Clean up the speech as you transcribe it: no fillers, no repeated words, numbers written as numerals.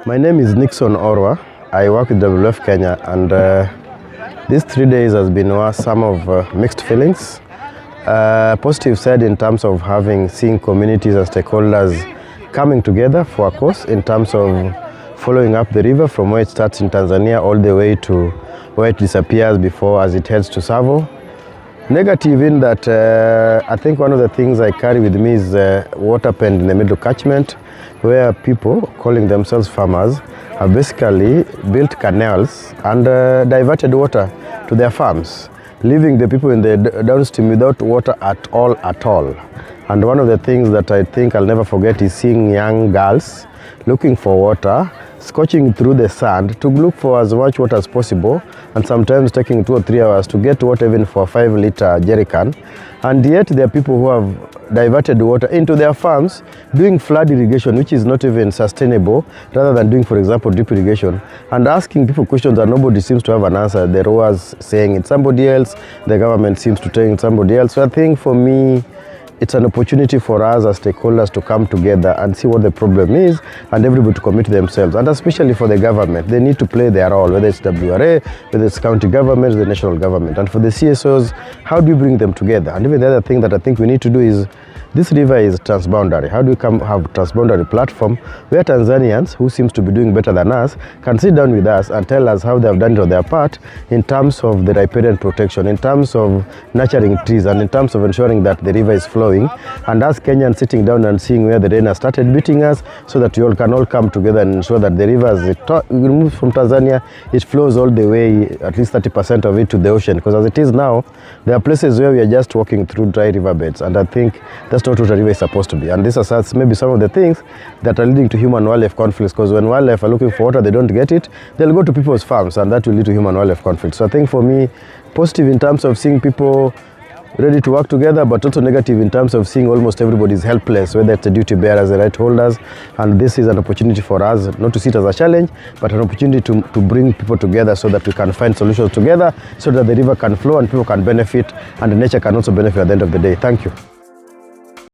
My name is Nickson Orwa. I work with WWF Kenya, and these 3 days has been some of mixed feelings. Positive side in terms of seeing communities and stakeholders coming together for a cause in terms of following up the river from where it starts in Tanzania all the way to where it disappears before as it heads to Savo. Negative in that I think one of the things I carry with me is what happened in the middle catchment, where people calling themselves farmers have basically built canals and diverted water to their farms, leaving the people in the downstream without water at all. And one of the things that I think I'll never forget is seeing young girls looking for water, scorching through the sand to look for as much water as possible, and sometimes taking 2 or 3 hours to get water even for a 5-liter jerrycan. And yet there are people who have diverted water into their farms doing flood irrigation, which is not even sustainable, rather than doing, for example, drip irrigation, and asking people questions that nobody seems to have an answer. The rowers saying it's somebody else, the government seems to tell it's somebody else. So I think for me, it's an opportunity for us as stakeholders to come together and see what the problem is, and everybody to commit themselves. And especially for the government, they need to play their role, whether it's WRA, whether it's county governments, the national government. And for the CSOs, how do you bring them together? And even the other thing that I think we need to do is, this river is transboundary. How do we have a transboundary platform where Tanzanians, who seems to be doing better than us, can sit down with us and tell us how they have done it on their part in terms of the riparian protection, in terms of nurturing trees, and in terms of ensuring that the river is flowing, and us Kenyans sitting down and seeing where the rain has started beating us, so that we all can all come together and ensure that the river, as it moves from Tanzania, it flows all the way, at least 30% of it, to the ocean. Because as it is now, there are places where we are just walking through dry riverbeds, and I think that's not what a river is supposed to be. And this asserts maybe some of the things that are leading to human-wildlife conflicts, because when wildlife are looking for water, they don't get it, they'll go to people's farms, and that will lead to human-wildlife conflicts. So I think for me, positive in terms of seeing people ready to work together, but also negative in terms of seeing almost everybody is helpless, whether it's the duty bearers, the right holders. And this is an opportunity for us not to see it as a challenge, but an opportunity to bring people together so that we can find solutions together, so that the river can flow and people can benefit, and the nature can also benefit at the end of the day. Thank you.